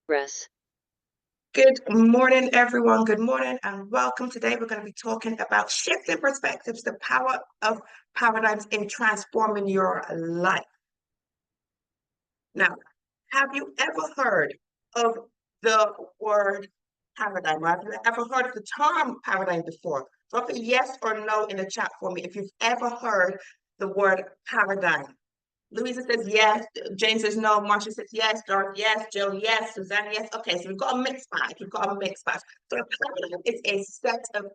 Progress. Good morning, everyone. Good morning and welcome. Today, we're going to be talking about shifting perspectives, the power of paradigms in transforming your life. Now, have you ever heard of the word paradigm? Have you ever heard of the term paradigm before? Drop a yes or no in the chat for me if you've ever heard the word paradigm. Louisa says yes. Jane says no. Marsha says yes. Dark, yes. Joe, yes. Suzanne, yes. Okay, so we've got a mixed bag. We've got a mixed bag. So a paradigm is a set of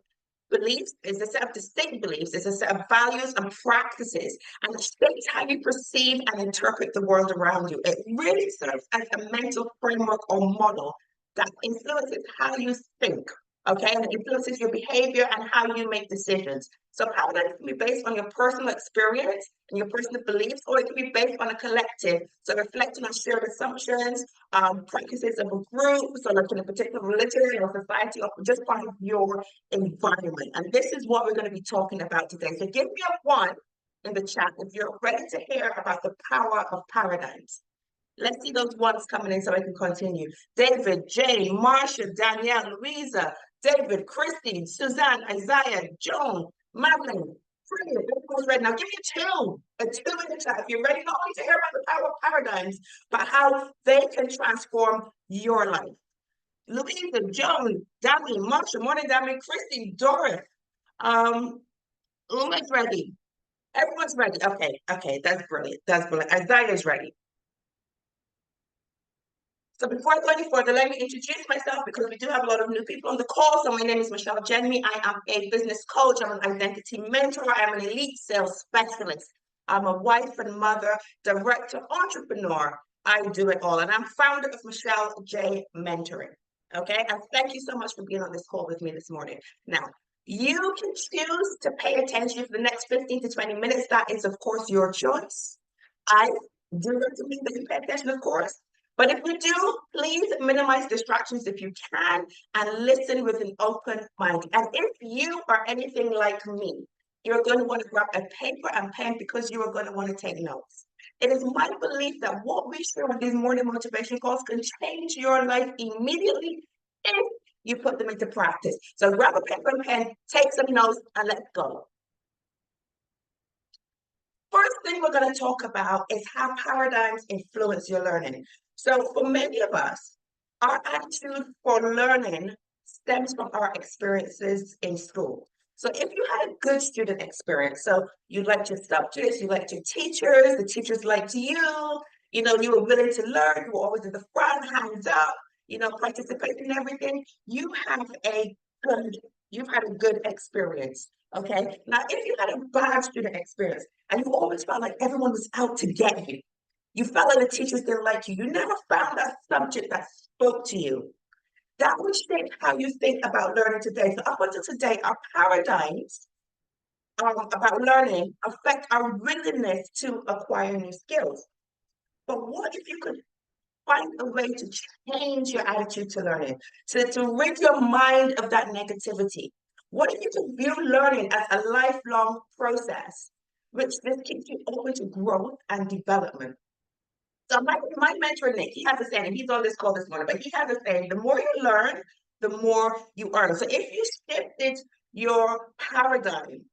beliefs, it's a set of distinct beliefs, it's a set of values and practices, and it shapes how you perceive and interpret the world around you. It really serves as a mental framework or model that influences how you think, okay, and it influences your behavior and how you make decisions. So paradigms can be based on your personal experience and your personal beliefs, or it can be based on a collective, so reflecting on shared assumptions, practices of a group, so like in a particular religion or society, or just part of your environment. And this is what we're going to be talking about today. So give me a one in the chat if you're ready to hear about the power of paradigms. Let's see those ones coming in so I can continue. David, Jane, Marsha, Danielle, Louisa, David, Christine, Suzanne, Isaiah, Joan, Madeline, Freya, everyone's ready. Now give me a two in the chat if you're ready not only to hear about the power of paradigms, but how they can transform your life. Louisa, Joan, Dami, Marsha, morning, Dami, Christine, Doris. Uma's ready. Everyone's ready. Okay, that's brilliant. That's brilliant. Isaiah's ready. So before I go any further, let me introduce myself because we do have a lot of new people on the call. So my name is Michelle Jenny. I am a business coach. I'm an identity mentor. I'm an elite sales specialist. I'm a wife and mother, director, entrepreneur. I do it all. And I'm founder of Michelle J Mentoring. Okay. And thank you so much for being on this call with me this morning. Now, you can choose to pay attention for the next 15 to 20 minutes. That is, of course, your choice. I do recommend that you pay attention, of course. But if you do, please minimize distractions if you can and listen with an open mind. And if you are anything like me, you're going to want to grab a paper and pen because you are going to want to take notes. It is my belief that what we share with these morning motivation calls can change your life immediately if you put them into practice. So grab a paper and pen, take some notes, and let's go. First thing we're going to talk about is how paradigms influence your learning. So for many of us, our attitude for learning stems from our experiences in school. So if you had a good student experience, so you liked your subjects, you liked your teachers, the teachers liked you, you were willing to learn, you were always in the front, hands up, participating in everything, you've had a good experience. Okay. Now, if you had a bad student experience and you always felt like everyone was out to get you, you felt like the teachers didn't like you, you never found that subject that spoke to you, that would shape how you think about learning today. So up until today, our paradigms about learning affect our willingness to acquire new skills. But what if you could find a way to change your attitude to learning, to rid your mind of that negativity? What if you could view learning as a lifelong process, which this keeps you open to growth and development? So my mentor, Nick, he has a saying, and he's on this call this morning, but he has a saying, the more you learn, the more you earn. So if you shifted your paradigm,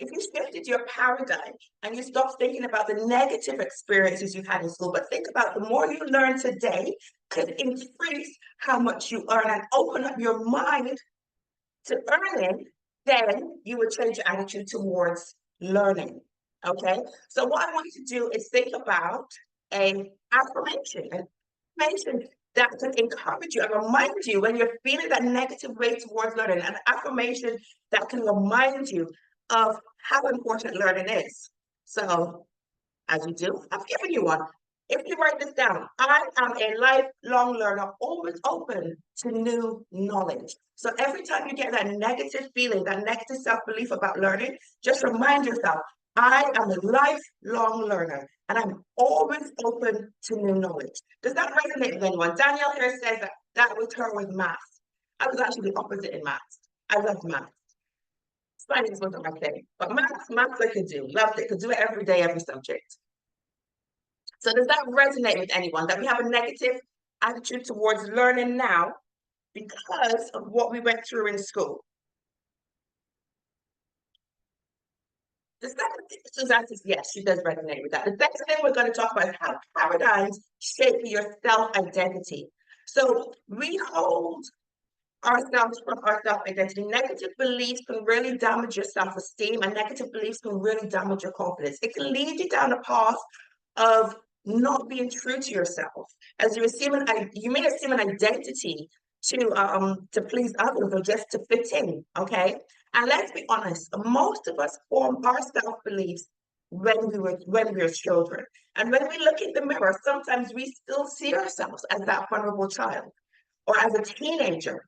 and you stop thinking about the negative experiences you've had in school, but think about the more you learn today could increase how much you earn and open up your mind to earning, then you would change your attitude towards learning. Okay. So what I want you to do is think about an affirmation that can encourage you and remind you when you're feeling that negative way towards learning, an affirmation that can remind you of how important learning is. So, as you do, I've given you one. If you write this down, I am a lifelong learner, always open to new knowledge. So every time you get that negative feeling, that negative self-belief about learning, just remind yourself, I am a lifelong learner and I'm always open to new knowledge. Does that resonate with anyone? Danielle here says that was her with math. I was actually the opposite in math. I love math. Science wasn't my thing, but math I could do. Loved it, could do it every day, every subject. So does that resonate with anyone, that we have a negative attitude towards learning now because of what we went through in school. The second thing, Suzanne says, yes, she does resonate with that. The second thing we're going to talk about is how paradigms shape your self-identity. So we hold ourselves from our self-identity. Negative beliefs can really damage your self-esteem, and negative beliefs can really damage your confidence. It can lead you down a path of not being true to yourself, as you may assume an identity to please others or just to fit in. Okay, and let's be honest, most of us form our self-beliefs when we were children, and when we look in the mirror, sometimes we still see ourselves as that vulnerable child or as a teenager.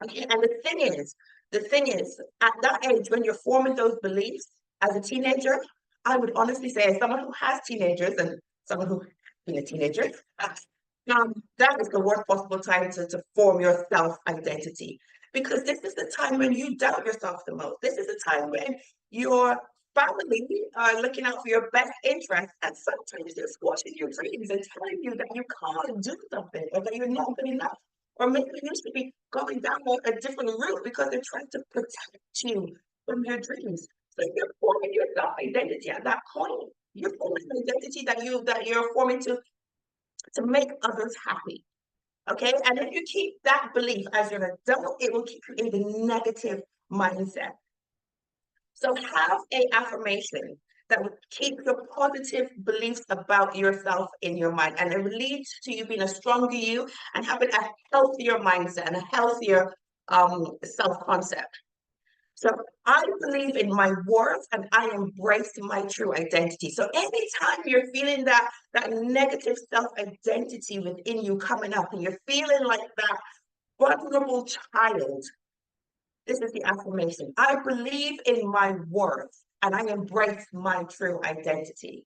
Okay, and the thing is, at that age, when you're forming those beliefs as a teenager, I would honestly say, as someone who has teenagers and someone who been a teenager, that is the worst possible time to form your self-identity. Because this is the time when you doubt yourself the most. This is the time when your family are looking out for your best interest, and sometimes they're squashing your dreams and telling you that you can't do something or that you're not good enough. Or maybe you should be going down a different route because they're trying to protect you from your dreams. So you're forming your self-identity at that point. You're forming an identity that you're forming to make others happy. Okay. And if you keep that belief as an adult, it will keep you in the negative mindset. So have a affirmation that would keep your positive beliefs about yourself in your mind, and it will lead to you being a stronger you and having a healthier mindset and a healthier self-concept. So I believe in my worth and I embrace my true identity. So anytime you're feeling that negative self-identity within you coming up and you're feeling like that vulnerable child, this is the affirmation. I believe in my worth and I embrace my true identity.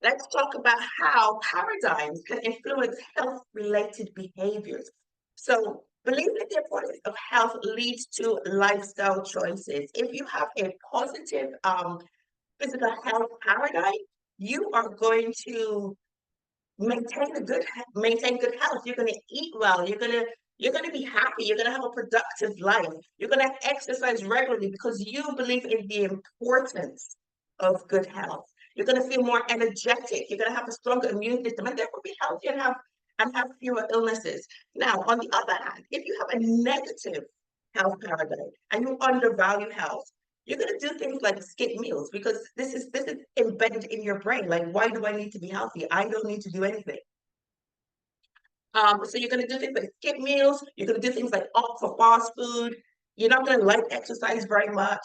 Let's talk about how paradigms can influence health-related behaviors. So believing in the importance of health leads to lifestyle choices. If you have a positive physical health paradigm, you are going to maintain good health. You're going to eat well. You're going to be happy. You're going to have a productive life. You're going to exercise regularly because you believe in the importance of good health. You're going to feel more energetic. You're going to have a stronger immune system, and therefore be healthy and have fewer illnesses. Now, on the other hand, if you have a negative health paradigm and you undervalue health, you're going to do things like skip meals because this is embedded in your brain. Like, why do I need to be healthy? I don't need to do anything. So you're going to do things like skip meals. You're going to do things like opt for fast food. You're not going to like exercise very much.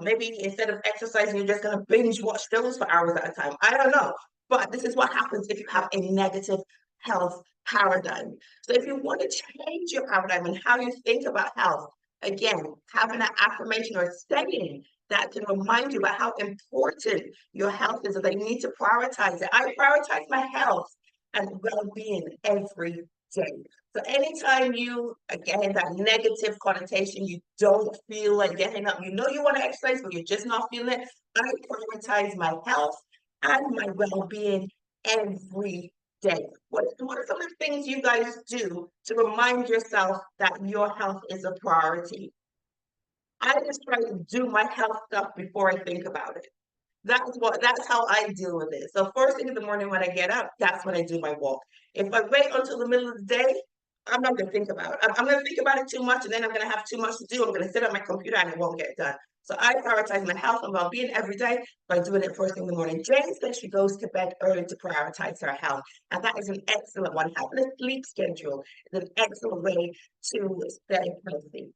Maybe instead of exercising, you're just going to binge watch shows for hours at a time. I don't know. But this is what happens if you have a negative health paradigm. So if you want to change your paradigm and how you think about health, again, having an affirmation or saying that can remind you about how important your health is, and that you need to prioritize it. I prioritize my health and well-being every day. So anytime you, again, that negative connotation, you don't feel like getting up, you want to exercise, but you're just not feeling it, I prioritize my health and my well-being every day. What are some of the things you guys do to remind yourself that your health is a priority? I just try to do my health stuff before I think about it. That's how I deal with it. So first thing in the morning when I get up, that's when I do my walk. If I wait until the middle of the day, I'm not gonna think about it. I'm gonna think about it too much, and then I'm gonna have too much to do. I'm gonna sit at my computer and it won't get done. So I prioritize my health and well-being every day by doing it first thing in the morning. Jane says she goes to bed early to prioritize her health, and that is an excellent one. Having a sleep schedule is an excellent way to stay healthy.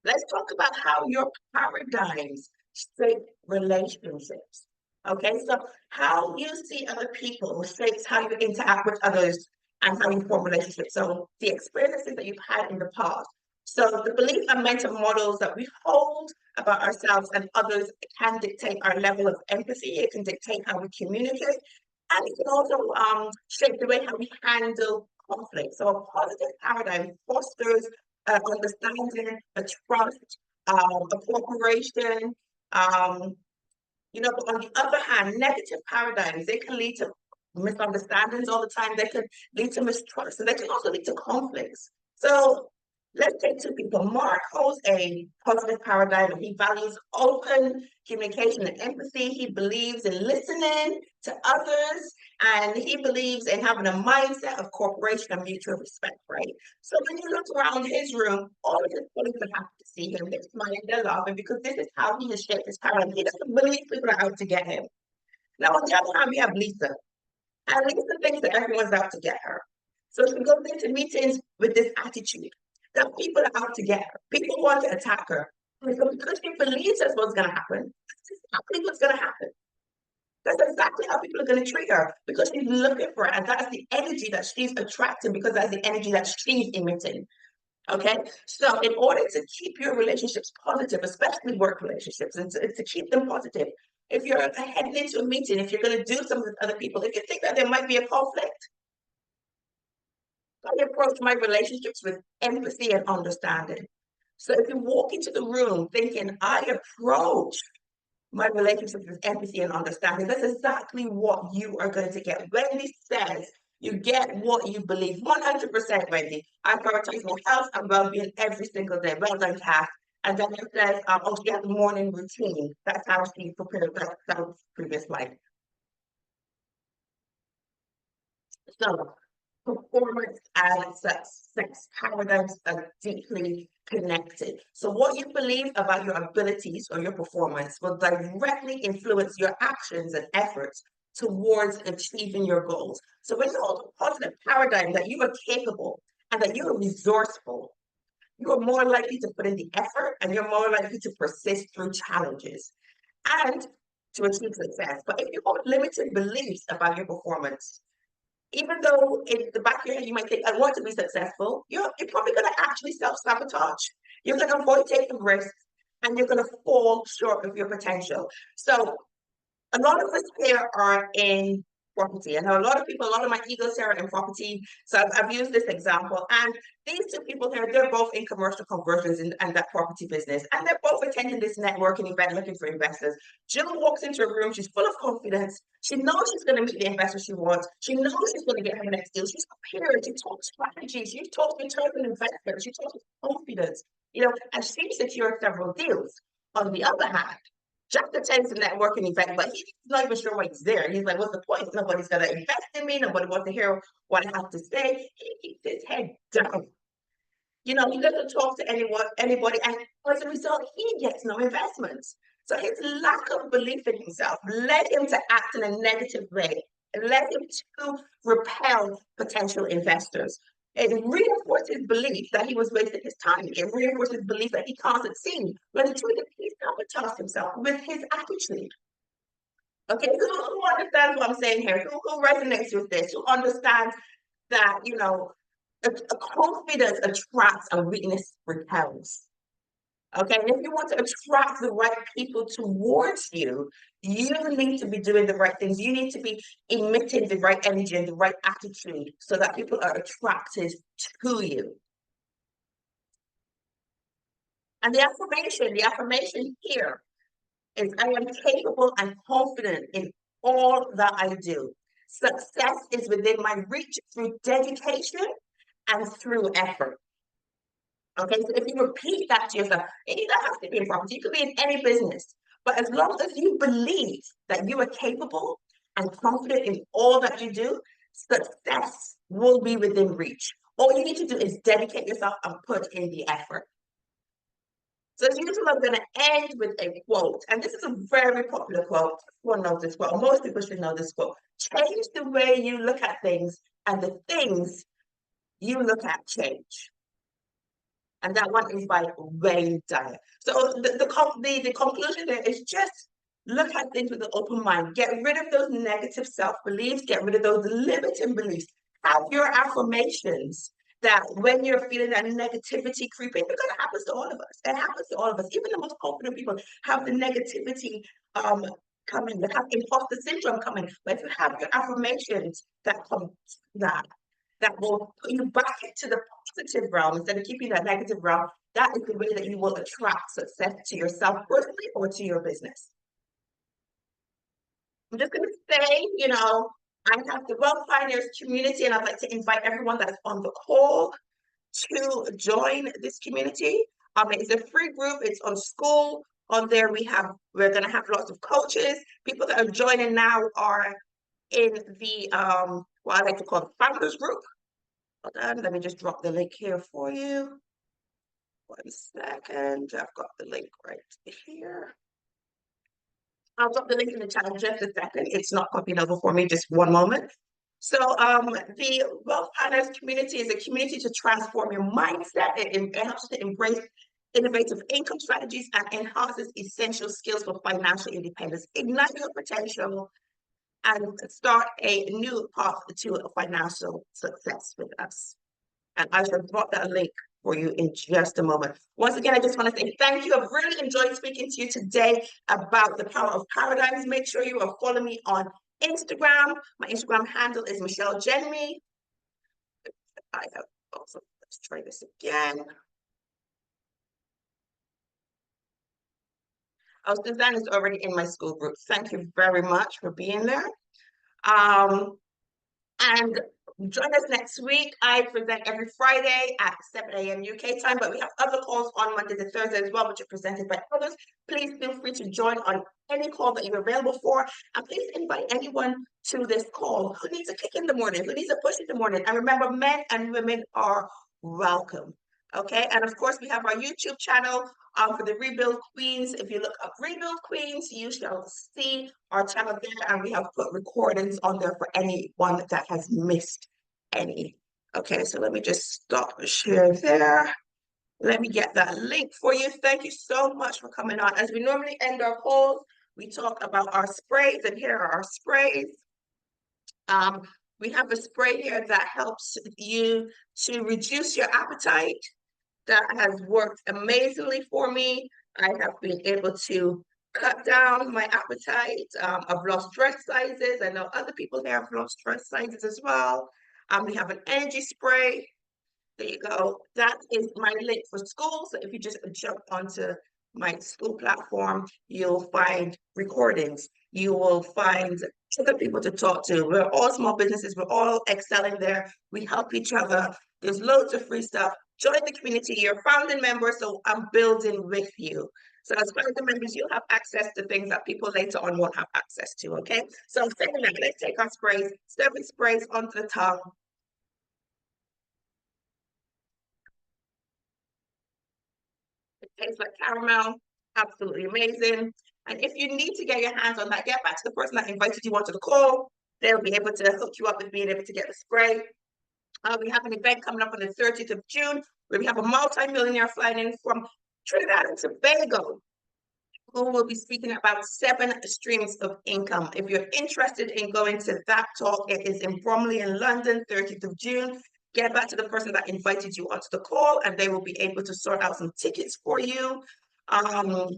Let's talk about how your paradigms shape relationships. Okay, so how you see other people shapes how you interact with others and how you form relationships. So the experiences that you've had in the past. So the belief and mental models that we hold about ourselves and others can dictate our level of empathy. It can dictate how we communicate, and it can also shape the way how we handle conflict. So a positive paradigm fosters understanding, a trust, a cooperation, um, But on the other hand, negative paradigms, they can lead to misunderstandings all the time. They can lead to mistrust, and they can also lead to conflicts. So let's take two people. Mark holds a positive paradigm, and he values open communication and empathy. He believes in listening to others, and he believes in having a mindset of cooperation and mutual respect, right? So when you look around his room, all of his colleagues are happy to see him. They're smiling, they're laughing, because this is how he has shaped his paradigm. He doesn't believe people are out to get him. Now, on the other hand, we have Lisa. And Lisa thinks that everyone's out to get her. So she goes into meetings with this attitude that people are out to get her. People want to attack her. And so because she believes that's what's going to happen, that's exactly what's going to happen. That's exactly how people are going to treat her, because she's looking for it. And that's the energy that she's attracting, because that's the energy that she's emitting. Okay. So in order to keep your relationships positive, especially work relationships, and to keep them positive, if you're heading into a meeting, if you're going to do something with other people, if you think that there might be a conflict, I approach my relationships with empathy and understanding. So if you walk into the room thinking, I approach my relationships with empathy and understanding, that's exactly what you are going to get. Wendy says, you get what you believe. 100%, Wendy. I prioritize my health and well-being every single day. Well done, Kath. And then it says, oh, she has a morning routine. That's how she prepared. That was previous slide. So performance and success paradigms are deeply connected. So what you believe about your abilities or your performance will directly influence your actions and efforts towards achieving your goals. So when you hold a positive paradigm that you are capable and that you are resourceful, you are more likely to put in the effort, and you're more likely to persist through challenges and to achieve success. But if you hold limited beliefs about your performance, even though in the back of your head you might think, I want to be successful, you're probably going to actually self-sabotage. You're going to avoid taking risks, and you're going to fall short of your potential. So a lot of us here are in property. I know a lot of people, a lot of my egos here are in property. So I've used this example. And these two people here, they're both in commercial conversions and that property business. And they're both attending this networking event looking for investors. Jill walks into a room, she's full of confidence. She knows she's going to meet the investor she wants. She knows she's going to get her next deal. She's prepared. She talks strategy. She talks return on investment. She talks confidence, and she secured several deals. On the other hand, Jack attends a networking event, but he's not even sure why he's there. He's like, what's the point? Nobody's going to invest in me. Nobody wants to hear what I have to say. He keeps his head down. He doesn't talk to anybody, and as a result, he gets no investments. So his lack of belief in himself led him to act in a negative way. It led him to repel potential investors. It reinforced his belief that he was wasting his time. It reinforced his belief that he can't succeed. When the truth is, he sabotaged himself with his attitude. Okay, who understands what I'm saying here? Who resonates with this? Who understands that, a confidence attracts and weakness repels? Okay, and if you want to attract the right people towards you, you need to be doing the right things. You need to be emitting the right energy and the right attitude so that people are attracted to you. And the affirmation here is, I am capable and confident in all that I do. Success is within my reach through dedication and through effort. Okay, so if you repeat that to yourself, and you don't have to be in property, you could be in any business. But as long as you believe that you are capable and confident in all that you do, success will be within reach. All you need to do is dedicate yourself and put in the effort. So as usual, I'm going to end with a quote. And this is a very popular quote. Everyone knows this quote. Most people should know this quote. Change the way you look at things, and the things you look at change. And that one is by Wayne Dyer. So the conclusion there is just look at things with an open mind. Get rid of those negative self-beliefs. Get rid of those limiting beliefs. Have your affirmations that when you're feeling that negativity creeping, because it happens to all of us. It happens to all of us. Even the most confident people have the negativity coming. They have imposter syndrome coming. But if you have your affirmations that come that will put you back into the positive realm instead of keeping that negative realm, that is the way that you will attract success to yourself personally or to your business. I'm just going to say, I have the Wealth Pioneers community, and I'd like to invite everyone that's on the call to join this community. It's a free group. It's on Skool. On there, we're going to have lots of coaches. People that are joining now are in the what I like to call the founders group. Hold on, let me just drop the link here for you. 1 second. I've got the link right here. I'll drop the link in the chat in just a second. It's not copied over for me, just one moment. So the Wealth Partners community is a community to transform your mindset. It helps you to embrace innovative income strategies and enhances essential skills for financial independence. Ignite your potential and start a new path to financial success with us. And I shall drop that link for you in just a moment. Once again, I just want to say thank you. I've really enjoyed speaking to you today about the power of paradigms. Make sure you are following me on Instagram. My Instagram handle is Michelle Jenny. I have also, let's try this again. Oh, Suzanne is already in my Skool group. Thank you very much for being there. And join us next week. I present every Friday at 7 a.m. UK time, but we have other calls on Monday to Thursday as well, which are presented by others. Please feel free to join on any call that you're available for. And please invite anyone to this call who needs a kick in the morning, who needs a push in the morning. And remember, men and women are welcome. Okay, and of course, we have our YouTube channel for the Rebuild Queens. If you look up Rebuild Queens, you shall see our channel there, and we have put recordings on there for anyone that has missed any. Okay, so let me just stop the share there. Let me get that link for you. Thank you so much for coming on. As we normally end our calls, we talk about our sprays, and here are our sprays. We have a spray here that helps you to reduce your appetite. That has worked amazingly for me. I have been able to cut down my appetite. I've lost dress sizes. I know other people here have lost dress sizes as well. We have an energy spray. There you go. That is my link for Skool. So if you just jump onto my Skool platform, you'll find recordings. You will find other people to talk to. We're all small businesses. We're all excelling there. We help each other. There's loads of free stuff. Join the community. You're a founding member, so I'm building with you. So as founding members, you'll have access to things that people later on won't have access to, okay? So saying that, let's take our sprays, 7 sprays onto the tongue. It tastes like caramel, absolutely amazing. And if you need to get your hands on that, get back to the person that invited you onto the call. They'll be able to hook you up with being able to get the spray. We have an event coming up on the 30th of June where we have a multi-millionaire flying in from Trinidad and Tobago who will be speaking about 7 streams of income. If you're interested in going to that talk, it is in Bromley in London, 30th of June. Get back to the person that invited you onto the call and they will be able to sort out some tickets for you.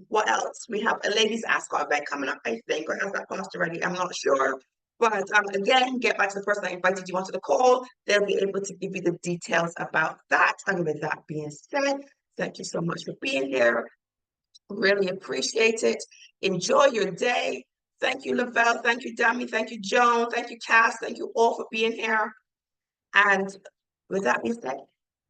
What else? We have a ladies ascot event coming up, I think, or has that passed already? I'm not sure. But again, get back to the person that invited you onto the call. They'll be able to give you the details about that. And with that being said, thank you so much for being here. Really appreciate it. Enjoy your day. Thank you, Lavelle. Thank you, Dami. Thank you, Joan. Thank you, Cass. Thank you all for being here. And with that being said,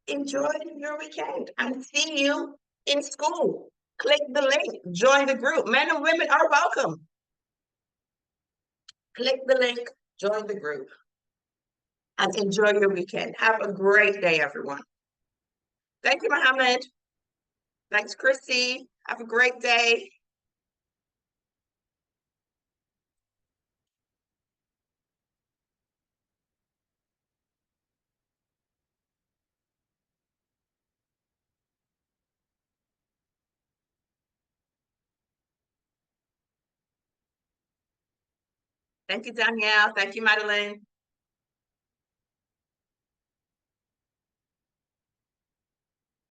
enjoy your weekend and see you in Skool. Click the link, join the group. Men and women are welcome. Click the link, join the group, and enjoy your weekend. Have a great day, everyone. Thank you, Mohammed. Thanks, Chrissy. Have a great day. Thank you, Danielle. Thank you, Madeline.